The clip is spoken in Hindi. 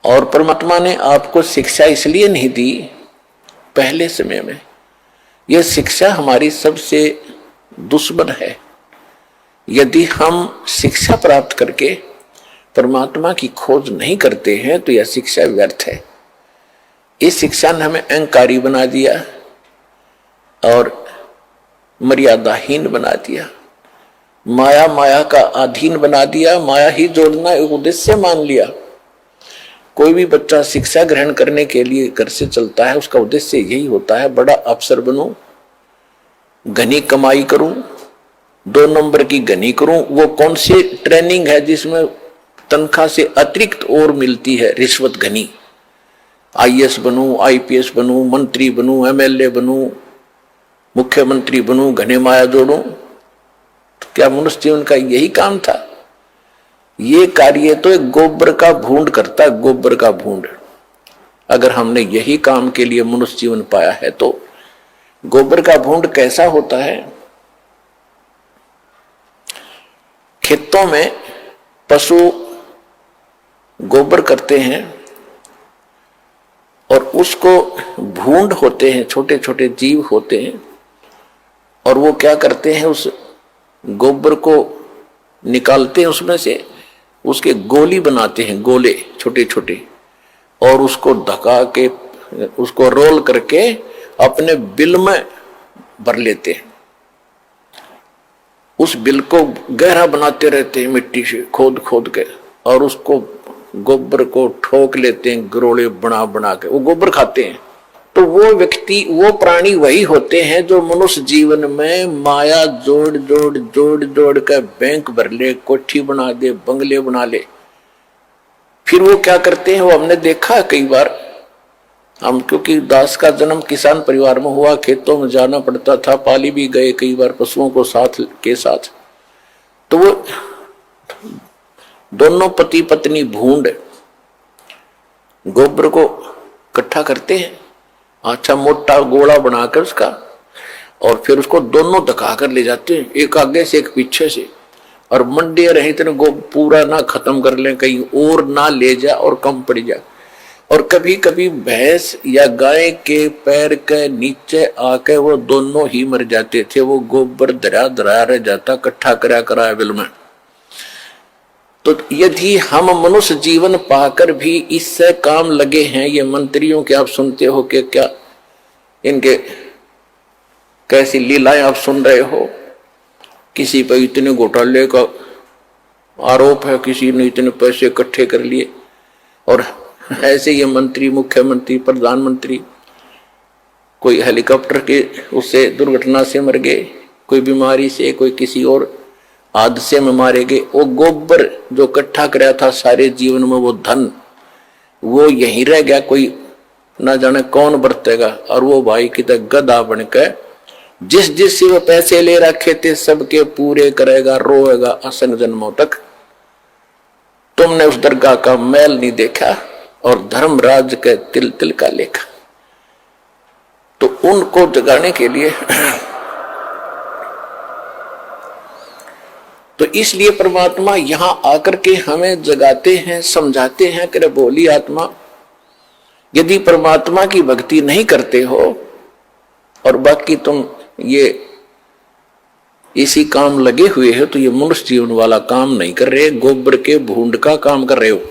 और परमात्मा ने आपको शिक्षा इसलिए नहीं दी पहले समय में, यह शिक्षा हमारी सबसे दुश्मन है। यदि हम शिक्षा प्राप्त करके परमात्मा की खोज नहीं करते हैं तो यह शिक्षा व्यर्थ है। इस शिक्षा ने हमें अहंकारी बना दिया और मर्यादाहीन बना दिया, माया का अधीन बना दिया, माया ही जोड़ना एक उद्देश्य मान लिया। कोई भी बच्चा शिक्षा ग्रहण करने के लिए घर से चलता है, उसका उद्देश्य यही होता है, बड़ा अफसर बनूं, घनी कमाई करूं, 2 नंबर की घनी करूं। वो कौन सी ट्रेनिंग है जिसमें तनख्वाह से अतिरिक्त और मिलती है, रिश्वत घनी। आईएएस बनूं, आईपीएस बनूं, मंत्री बनूं, एमएलए बनूं, मुख्यमंत्री बनूं, घने माया जोड़ूं। तो क्या मनुष्य जीवन का यही काम था? ये कार्य तो एक गोबर का भूंड करता है, गोबर का भूंड। अगर हमने यही काम के लिए मनुष्य जीवन पाया है तो गोबर का भूंड कैसा होता है? खेतों में पशु गोबर करते हैं और उसको भूंड होते हैं, छोटे छोटे जीव होते हैं, और वो क्या करते हैं, उस गोबर को निकालते हैं उसमें से, उसके गोली बनाते हैं, गोले छोटे छोटे, और उसको धका के उसको रोल करके अपने बिल में भर लेते हैं। उस बिल को गहरा बनाते रहते हैं मिट्टी से खोद खोद के, और उसको गोबर को ठोक लेते हैं गरोले बना बना के, वो गोबर खाते हैं। तो वो व्यक्ति, वो प्राणी वही होते हैं जो मनुष्य जीवन में माया जोड़ जोड़ जोड़ जोड़ कर बैंक भर ले, कोठी बना दे, बंगले बना ले। फिर वो क्या करते हैं, वो हमने देखा कई बार। हम क्योंकि दास का जन्म किसान परिवार में हुआ, खेतों में जाना पड़ता था, पाली भी गए कई बार पशुओं को साथ के साथ। तो वो दोनों पति पत्नी भूंड गोबर को इकट्ठा करते हैं, अच्छा मोटा गोला बनाकर उसका, और फिर उसको दोनों धका कर ले जाते हैं, एक आगे से एक पीछे से, और मंडे रहे इतने गो पूरा ना खत्म कर लें, कहीं और ना ले जा और कम पड़ जा। और कभी कभी भैंस या गाय के पैर के नीचे आके वो दोनों ही मर जाते थे, वो गोबर धरा धरा रह जाता, इकट्ठा करा करा बिल में। तो यदि हम मनुष्य जीवन पाकर भी इससे काम लगे हैं, ये मंत्रियों के आप सुनते हो कि क्या इनके कैसी लीलाएं आप सुन रहे हो, किसी पर इतने घोटाले का आरोप है, किसी ने इतने पैसे इकट्ठे कर लिए, और ऐसे ये मंत्री, मुख्यमंत्री, प्रधानमंत्री, कोई हेलीकॉप्टर के उससे दुर्घटना से मर गए, कोई बीमारी से, कोई किसी और हादसे में मारे गए। वो गोबर जो इकट्ठा कराया था सारे जीवन में, वो धन वो यहीं रह गया, कोई ना जाने कौन बरतेगा। और वो भाई की तरह गधा बनकर जिस जिस से वो पैसे ले रखे थे सबके पूरे करेगा, रोएगा असंग जन्मों तक। तुमने उस दरगाह का मैल नहीं देखा और धर्मराज के तिल तिल का लेखा। तो उनको जगाने के लिए तो इसलिए परमात्मा यहां आकर के हमें जगाते हैं, समझाते हैं कि बोली आत्मा, यदि परमात्मा की भक्ति नहीं करते हो और बाकी तुम ये इसी काम लगे हुए हो, तो ये मनुष्य जीवन वाला काम नहीं कर रहे, गोबर के भूंड का काम कर रहे हो।